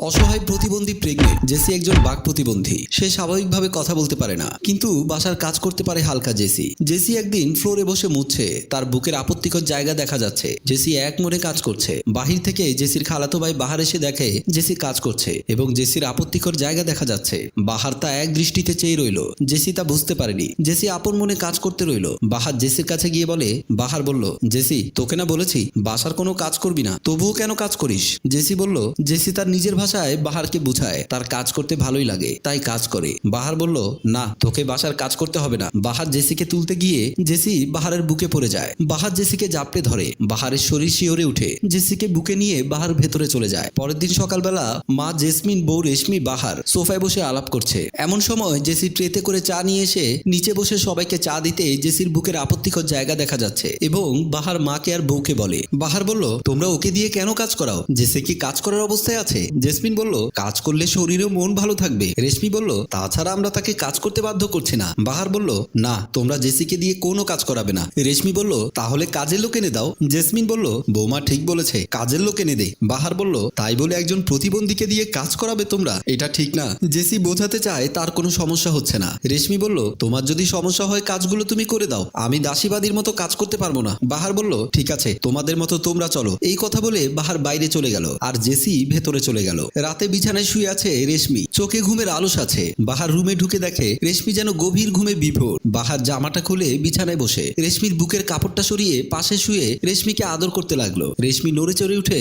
অসহায় প্রতিবন্ধী pregnant. JC একজন বাক প্রতিবন্ধী। সে স্বাভাবিকভাবে কথা বলতে পারে না, কিন্তু বাসার কাজ করতে পারে হালকা জেসি। জেসি একদিন ফ্লোরে বসে মুছছে। তার বুকের আপত্তিকর জায়গা দেখা যাচ্ছে। জেসি এক মনে কাজ করছে। বাহির থেকে জেসির খালাতো ভাই বাহার এসে দেখে জেসি কাজ করছে এবং জেসির আপত্তিকর জায়গা দেখা যাচ্ছে। বাহার তা এক দৃষ্টিতে চেয়ে রইল। জেসি তা বুঝতে পারেনি। জেসি আপন মনে কাজ করতে রইল। বাহার জেসির কাছে গিয়ে বলে, বাহার বলল, জেসি তোকে না বলেছি বাসার কোনো কাজ করবি না, তবুও কেন কাজ করিস? জেসি বলল, জেসি তার নিজের ভাষায় বাহারকে বুঝায় তার কাজ করতে ভালোই লাগে, তাই কাজ করে। বাহার বলল, না তোকে বাসার কাজ করতে হবে না। বাহার জেসিকে তুলতে গিয়ে জেসি বাহারের বুকে পড়ে যায়। বাহার জেসিকে জাপটে ধরে। বাহারের শরীর শিওরে উঠে। জেসিকে বুকে নিয়ে বাহার ভেতরে চলে যায়। পরের দিন সকালবেলা মা জেসমিন, বউ রেশমি, বাহার সোফায় বসে আলাপ করছে। এমন সময় জেসি ট্রেতে করে চা নিয়ে এসে নিচে বসে সবাইকে চা দিতে জেসির বুকের আপত্তিকর জায়গা দেখা যাচ্ছে এবং বাহার মাকে আর বউকে বলে। বাহার বলল, তোমরা ওকে দিয়ে কেন কাজ করাও? জেসি কি কাজ করার অবস্থায় আছে? জেসমিন বলল, কাজ করলে শরীর ও মন ভালো থাকবে। রেশমি বলল, তাছাড়া আমরা তাকে কাজ করতে বাধ্য করছি না। বাহার বলল, না তোমরা জেসিকে দিয়ে কোনো কাজ করাবে না। রেশমি বলল, তাহলে কাজের লোক এনে দাও। জেসমিন বলল, বৌমা ঠিক বলেছে, কাজের লোক এনে দে। বাহার বলল, তাই বলে একজন প্রতিবন্ধীকে দিয়ে কাজ করাবে তোমরা? এটা ঠিক না। জেসি বোঝাতে চায় তার কোনো সমস্যা হচ্ছে না। রেশমি বলল, তোমার যদি সমস্যা হয় কাজগুলো তুমি করে দাও, আমি দাসীবাদীর মতো কাজ করতে পারবো না। বাহার বলল, ঠিক আছে তোমাদের মতো তোমরা চলো। এই কথা বলে বাহার বাইরে চলে গেল আর জেসি ভেতরে চলে গেল। রাতে বিছানায় শুয়ে আছে রেশমি, চোখে ঘুমের আলস আছে। বাহার রুমে ঢুকে দেখে রেশমি যেন গভীর ঘুমে বিভোর। বাহার জামাটা খুলে বিছানায় বসে রেশমির বুকের কাপড়টা সরিয়ে পাশে শুয়ে রেশমিকে আদর করতে লাগলো। রেশমি নড়ে চড়ে উঠে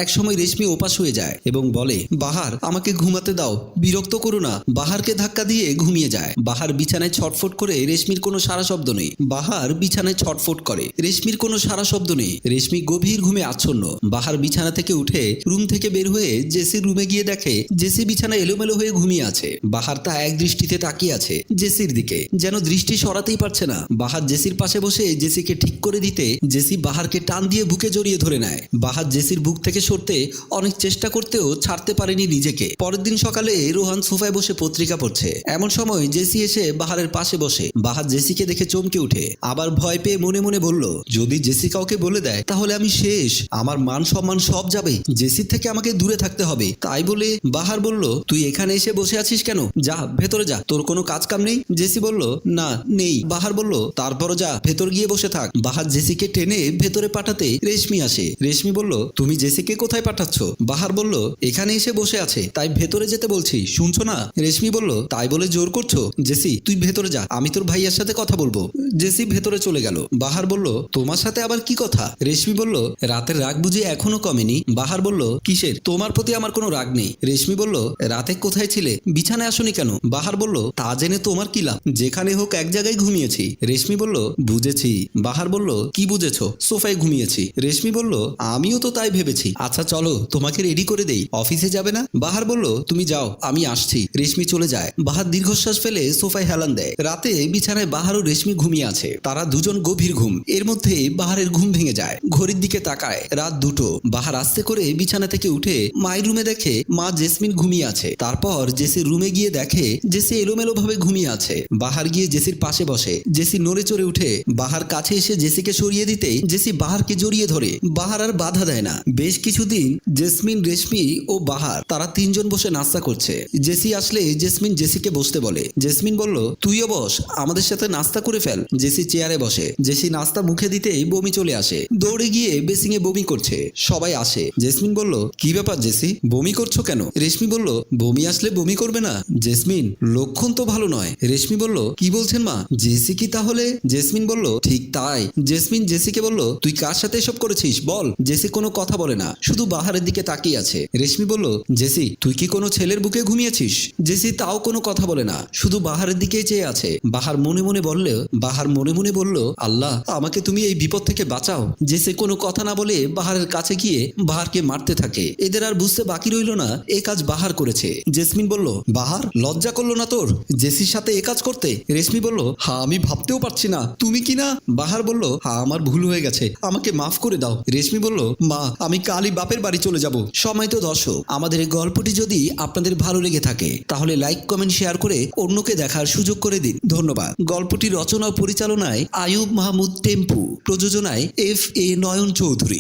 একসময় রেশমি ওপাশ হয়ে যায় এবং বলে, বাহার আমাকে ঘুমাতে দাও, বিরক্ত করো না। বাহারকে ধাক্কা দিয়ে ঘুমিয়ে যায়। বাহার বিছানায় ছটফট করে রেশমির কোনো সারা শব্দ নেই। বাহার বিছানায় ছটফট করে রেশমির কোনো সারা শব্দ নেই। রেশমি গভীর ঘুমে আচ্ছন্ন। বাহার বিছানা থেকে উঠে রুম থেকে বের হয়ে জেসির রুমে গিয়ে দেখে জেসি বিছানায় এলোমেলো হয়ে ঘুমিয়ে আছে। বাহার তা এক দৃষ্টিতে তাকিয়ে আছে জেসির দিকে, যেন দৃষ্টি সরাতেই পারছে না। বাহার জেসির পাশে বসে জেসিকে ঠিক করে দিতে জেসি বাহারকে টান দিয়ে বুকে জড়িয়ে ধরে নেয়। বাহার জেসির বুক থেকে সরতে অনেক চেষ্টা করতেও ছাড়তে পারেনি নিজেকে। পরের দিন সকালে রোহান সোফায় বসে পত্রিকা পড়ছে। এমন সময় জেসি এসে বাহারের পাশে বসে। বাহার জেসিকে দেখে চমকে উঠে, আবার ভয় পেয়ে মনে মনে বলল, যদি জেসি কাউকে বলে দেয় তাহলে আমি শেষ, আমার মান সম্মান সব যাবে। জেসির থেকে আমাকে দূরে থাকতে হবে। তাই বলে বাহার বলল, তুই এখানে এসে বসে আছিস কেন? যা ভেতরে যা, তোর কোনো কাজ কাম নেই? জেসি বলল, না নেই। বাহার বলল, তারপরও যা, ভেতর গিয়ে বসে থাক। বাহার জেসিকে টেনে ভেতরে পাঠাতে রেশমি আসে। রেশমি বলল, তুমি জেসিকে কোথায় পাঠাচ্ছ? বাহার বলল, এখানে এসে বসে আছে তাই ভেতরে যেতে বলছি, শুনছো না? রেশমি বলল, তাই বলে জোর করছো? জেসি তুই ভেতরে যা, আমি তোর ভাইয়ার সাথে কথা বলবো। জেসি ভেতরে চলে গেল। বাহার বলল, তোমার সাথে আবার কি কথা? রেশমি বলল, রাতের রাগ বুঝি এখনো কমেনি? বাহার বলল, কিসের? তোমার প্রতি আমার কোনো রাগ নেই। রেশমি বলল, রাতে কোথায় ছিলে? বিছানায় আসনি কেন? বাহার বলল, তা জেনে তোমার কি লাভ, যেখানে হোক এক জায়গায় ঘুমিয়েছি। রেশমি বলল, বুঝেছি। বাহার বলল, কি বুঝেছো? সোফায় ঘুমিয়েছি। রেশমি বলল, আমিও তো তাই ভেবেছি। আচ্ছা চলো তোমাকে রেডি করে দেই, অফিসে যাবে না? বাহার বলল, তুমি যাও আমি আসছি। রেশমি চলে যায়। বাহার দীর্ঘশ্বাস ফেলে সোফায় হেলান দেয়। রাতে বিছানায় বাহার ও রেশমি ঘুমিয়ে আছে। তারা দুজন গভীর ঘুম। এর মধ্যে বাহারের ঘুম ভেঙে যায়। ঘড়ির দিকে তাকায়, রাত 2টো। বাহার আস্তে করে বিছানা থেকে উঠে মায়ের রুমে দেখে মা জেসমিন ঘুমিয়ে আছে। তারপর জেসির রুমে গিয়ে দেখে জেসি এলোমেলো ভাবে ঘুমিয়ে আছে। বাহার গিয়ে জেসির পাশে বসে। জেসি নড়ে চড়ে উঠে বাহার কাছে এসে জেসিকে সরিয়ে দিতে জেসি বাহারকে জড়িয়ে ধরে। বাহার আর বাধা দেয় না। বেশ কিছুদিন জেসমিন, রেশমি ও বাহার তারা তিনজন বসে নাস্তা করছে। জেসি আসলে জেসমিন জেসিকে বসতে বলে। জেসমিন বলল, তুইও বস, আমাদের সাথে নাস্তা করে ফেল। জেসি চেয়ারে বসে। জেসি নাস্তা মুখে দিতেই বমি চলে আসে। দৌড়ে গিয়ে বেসিংয়ে বমি করছে। সবাই আসে। জেসমিন বলল, কি ব্যাপার জেসি, বমি করছো কেন? রেশমি বলল, বমি আসলে বমি করবে না? জেসমিন, লক্ষণ তো ভালো নয়। রেশমি বলল, কি বলছেন মা? জেসি কি তাহলে? জেসমিন বলল, ঠিক তাই। জেসমিন জেসিকে বলল, তুই কার সাথে এসব করেছিস বল। জেসি কোনো কথা বলে না, শুধু বাহারের দিকে তাকিয়ে আছে। রেশমি বলল, জেসি তুই কি কোনো ছেলের বুকে ঘুমিয়েছিস? জেসি তাও কোনো কথা বলে না, শুধু বাহারের দিকেই চেয়ে আছে। বাহার মনে মনে বলল, আল্লাহ আমাকে তুমি এই বিপদ থেকে বাঁচাও। জেসি কোনো কথা না বলে বাহারের কাছে গিয়ে বাহারকে মারতে থাকে। এদের আর বুঝতে বাকি রইল না এই কাজ বাহার করেছে। জেসমিন বলল, বাহার লজ্জা করলো না তোর জেসির সাথে এ কাজ করতে? রেশমি বলল, হ্যাঁ আমি ভাবতেও পারছি না তুমি কি না। বাহার বলল, হ্যাঁ আমার ভুল হয়ে গেছে, আমাকে মাফ করে দাও। রেশমি বলল, মা আমি কালই বাপের বাড়ি চলে যাব। সম্মানিত দর্শক, আমাদের এই গল্পটি যদি আপনাদের ভালো লেগে থাকে তাহলে লাইক, কমেন্ট, শেয়ার করে অন্যকে দেখার সুযোগ করে দিন। ধন্যবাদ। গল্পটি রচনা ও পরিচালনায় আয়ুব মাহমুদ টেম্পু, প্রযোজনায় FA নয়ন চৌধুরী।